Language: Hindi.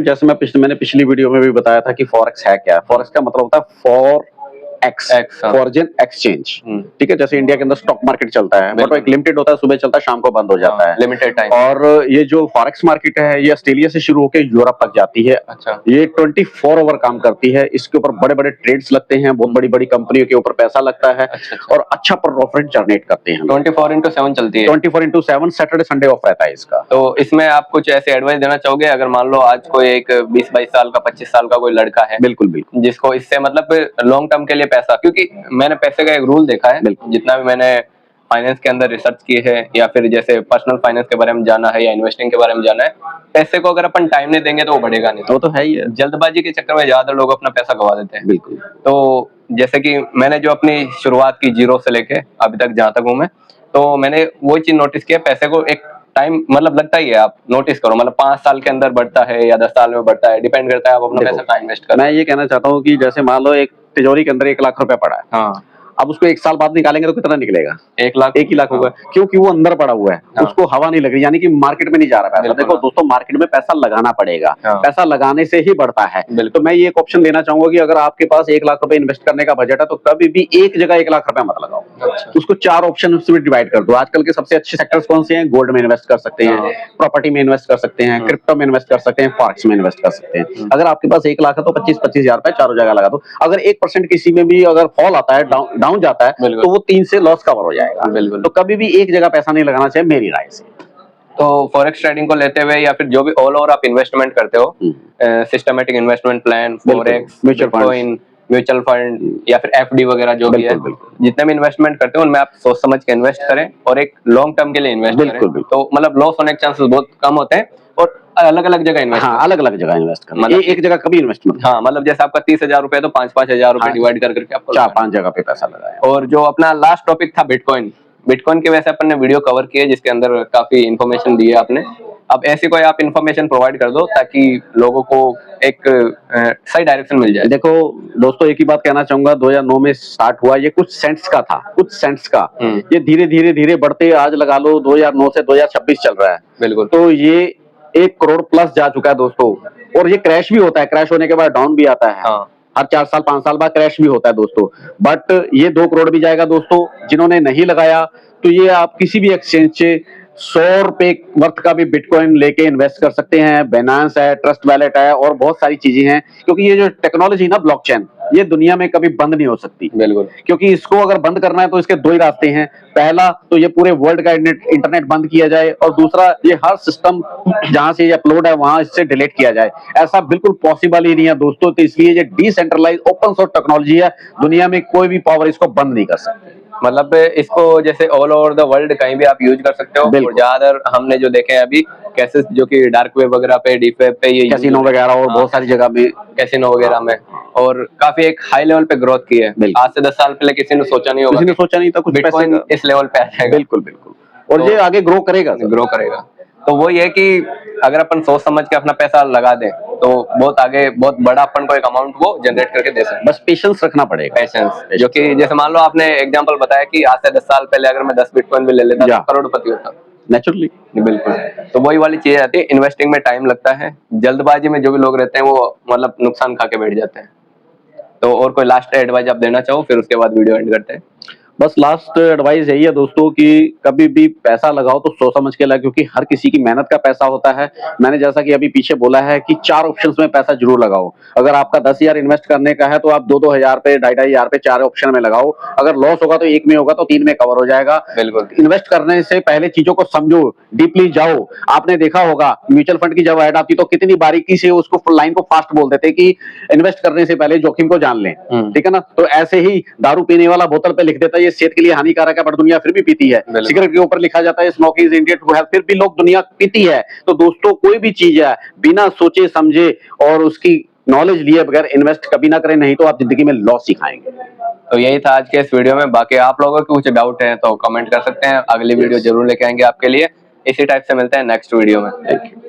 जैसे मैंने पिछली वीडियो में भी बताया था कि फॉरेक्स है क्या? फॉरेक्स का मतलब होता है फॉर फॉरेन एक्सचेंज। ठीक है, जैसे इंडिया के अंदर स्टॉक मार्केट चलता है, बट वो एक लिमिटेड होता है, सुबह चलता है, शाम को बंद हो जाता है, लिमिटेड टाइम। और ये जो फॉरेक्स मार्केट है, ये ऑस्ट्रेलिया से शुरू होकर यूरोप तक जाती है। अच्छा। ये 24 ओवर काम करती है। इसके ऊपर बड़े बड़े ट्रेड्स लगते हैं, बहुत बड़ी बड़ी कंपनियों के ऊपर पैसा लगता है। अच्छा। और अच्छा प्रॉफिट जनरेट करते हैं। 24/7 चलती है। 24/7 सैटरडे संडे ऑफ रहता है इसका। तो इसमें आप कुछ ऐसे एडवाइस देना चाहोगे, अगर मान लो आज कोई एक 20-22 साल का 25 साल का कोई लड़का है, बिल्कुल बिल्कुल, जिसको इससे मतलब लॉन्ग टर्म के लिए पैसा, क्योंकि मैंने पैसे का एक रूल देखा है, जितना भी मैंने फाइनेंस के अंदर रिसर्च की है या फिर जैसे पर्सनल फाइनेंस के बारे में जाना है या इन्वेस्टिंग के बारे में जाना है, पैसे को अगर अपन टाइम नहीं देंगे तो वो बढ़ेगा नहीं। वो तो है ही है। जल्दबाजी के चक्कर में ज्यादा लोग अपना पैसा गवा देते हैं। बिल्कुल। तो जैसे कि मैंने जो अपनी शुरुआत की जीरो से लेके अभी तक जहां तक हूं मैं, तो मैंने वो चीज नोटिस किया, पैसे को एक टाइम मतलब लगता ही है, आप नोटिस करो, मतलब 5 साल के अंदर बढ़ता है या 10 साल में बढ़ता है, डिपेंड करता है आप अपना पैसा कहाँ इन्वेस्ट कर। मैं ये कहना चाहता हूँ कि जैसे मान लो एक तिजोरी के अंदर 1 लाख रुपया पड़ा है। हाँ। अब उसको 1 साल बाद निकालेंगे तो कितना निकलेगा? 1 लाख, 1 ही लाख होगा। क्योंकि वो अंदर पड़ा हुआ है। हाँ। उसको हवा नहीं लग रही, यानी कि मार्केट में नहीं जा रहा पैसा। देखो दोस्तों, मार्केट में पैसा लगाना पड़ेगा। हाँ। पैसा लगाने से ही बढ़ता है। तो मैं ये एक ऑप्शन देना चाहूंगा कि अगर आपके पास 1 लाख रुपए इन्वेस्ट करने का बजट है, तो कभी भी एक जगह 1 लाख रुपया मत लगाओ। अच्छा। उसको 4 ऑप्शन में डिवाइड कर दो। आजकल के सबसे अच्छे सेक्टर्स कौन से हैं? गोल्ड में इन्वेस्ट कर सकते हैं, प्रॉपर्टी में इन्वेस्ट कर सकते हैं, क्रिप्टो में इन्वेस्ट कर सकते हैं, फॉरेक्स में इन्वेस्ट कर सकते हैं। अगर आपके पास 1 लाख है तो 25-25 हजार रुपए चारों जगह लगा दो। अगर 1% किसी में भी अगर फॉल आता है, डाउन जाता है, तो वो 3 से लॉस कवर हो जाएगा। तो कभी भी एक जगह पैसा नहीं लगाना चाहिए, मेरी राय से। तो फॉरेक्स ट्रेडिंग को लेते हुए या फिर जो भी ऑल ओवर आप इन्वेस्टमेंट करते हो, systematic investment plan, forex, bitcoin, mutual fund या फिर एफडी वगैरह जो भी है, जितने भी इन्वेस्टमेंट करते हो उनमें आप सोच समझ के इन्वेस्ट करें और एक लॉन्ग टर्म के लिए इन्वेस्ट करें। तो मतलब लॉस होने के चांसेस बहुत कम होते हैं। और अलग अलग जगह इन्वेस्ट, हाँ, अलग अलग जगह इन्वेस्ट करना, मतलब एक जगह कभी इन्वेस्ट मत। हाँ, मतलब जैसे आपका 30,000 रुपए तो 5-5 हजार रुपए डिवाइड करके आपको 4-5 जगह पे पैसा लगाए। और जो अपना लास्ट टॉपिक था बिटकॉइन, बिटकॉइन के वैसे अपन ने वीडियो कवर की है जिसके अंदर काफी इन्फॉर्मेशन दी है आपने। अब ऐसी कोई आप इन्फॉर्मेशन प्रोवाइड कर दो ताकि लोगों को एक सही डायरेक्शन मिल जाए। देखो दोस्तों, एक ही बात कहना चाहूंगा, 2009 में स्टार्ट हुआ, ये कुछ सेंट्स का था, कुछ सेंट्स का। ये धीरे धीरे धीरे बढ़ते आज लगा लो 2009 से 2026 चल रहा है। बिल्कुल। तो ये 1 करोड़ प्लस जा चुका है दोस्तों। और ये क्रैश भी होता है, क्रैश होने के बाद डाउन भी आता है। हाँ। हर 4 साल 5 साल बाद क्रैश भी होता है दोस्तों। बट ये 2 करोड़ भी जाएगा दोस्तों। जिन्होंने नहीं लगाया, तो ये आप किसी भी एक्सचेंज से 100 रुपए वर्थ का भी बिटकॉइन लेके इन्वेस्ट कर सकते हैं। बाइनेंस है, ट्रस्ट वैलेट है, और बहुत सारी चीजें हैं। क्योंकि ये जो टेक्नोलॉजी ना, ब्लॉकचेन, ये दुनिया में कभी बंद नहीं हो सकती। बिल्कुल। क्योंकि इसको अगर बंद करना है तो इसके 2 ही रास्ते हैं। पहला तो ये पूरे वर्ल्ड का इंटरनेट बंद किया जाए, और दूसरा ये हर सिस्टम जहां से ये अपलोड है वहां इससे डिलीट किया जाए। ऐसा बिल्कुल पॉसिबल ही नहीं है दोस्तों। तो इसलिए ये डिसेंट्रलाइज ओपन सोर्स टेक्नोलॉजी है। दुनिया में कोई भी पावर इसको बंद नहीं कर सकती। मतलब इसको जैसे ऑल ओवर द वर्ल्ड कहीं भी आप यूज कर सकते हो। और ज्यादातर हमने जो देखे हैं अभी केसेस, जो कि डार्क वेब वगैरह पे, डीप वेब पे, ये कैसीनो वगैरह और बहुत सारी जगह में, कैसीनो वगैरह में, और काफी एक हाई लेवल पे ग्रोथ की है। आज से 10 साल पहले किसी ने सोचा नहीं होगा, किसी ने सोचा नहीं था कुछ बिटकॉइन इस लेवल पे आ जाएगा। बिल्कुल बिल्कुल। और ये आगे ग्रो करेगा। तो वो ये कि अगर अपन सोच समझ के अपना पैसा लगा दें तो बहुत आगे, बहुत बड़ा अपन को एक अमाउंट वो जनरेट करके दे सकते हैं। बस पेशेंस रखना पड़ेगा। पेशेंस, जो कि जैसे मान लो आपने एग्जांपल बताया कि आज से 10 साल पहले अगर मैं 10 बिटकॉइन भी ले लेता तो करोड़पति होता नेचुरली। बिल्कुल। तो वही वाली चीज आती है, इन्वेस्टिंग में टाइम लगता है। जल्दबाजी में जो भी लोग रहते हैं वो मतलब नुकसान खा के बैठ जाते हैं। तो और कोई लास्ट एडवाइस आप देना चाहो, फिर उसके बाद वीडियो एंड करते हैं। बस लास्ट एडवाइस यही है दोस्तों कि कभी भी पैसा लगाओ तो सोच समझ के लगाओ, क्योंकि हर किसी की मेहनत का पैसा होता है। मैंने जैसा कि अभी पीछे बोला है कि 4 ऑप्शंस में पैसा जरूर लगाओ। अगर आपका 10,000 इन्वेस्ट करने का है तो आप 2-2 हजार पे, 2,500 हजार पे 4 ऑप्शन में लगाओ। अगर लॉस होगा तो 1 में होगा तो 3 में कवर हो जाएगा। बिल्कुल। इन्वेस्ट करने से पहले चीजों को समझो, डीपली जाओ। आपने देखा होगा म्यूचुअल फंड की जब ऐड आती तो कितनी बारीकी से उसको लाइन को फास्ट बोल देते कि इन्वेस्ट करने से पहले जोखिम को जान लें। ठीक है ना? तो ऐसे ही दारू पीने वाला बोतल पे लिख देता है ये सेहत के लिए हानिकारक है, पर दुनिया फिर भी पीती है। सिगरेट के ऊपर लिखा जाता है स्मोकिंग इज इंडिया टू हेल्थ, फिर भी लोग दुनिया पीती है। तो दोस्तों, कोई भी चीज है बिना सोचे समझे और उसकी नॉलेज लिए बगैर इन्वेस्ट कभी ना करें, नहीं तो आप जिंदगी में लॉस ही खाएंगे। तो यही था आज के इस वीडियो में। बाकी आप लोगों के कुछ डाउट है तो कमेंट कर सकते हैं, अगली वीडियो जरूर लेके आएंगे आपके लिए। इसी टाइप से मिलते हैं नेक्स्ट वीडियो में। Thank you.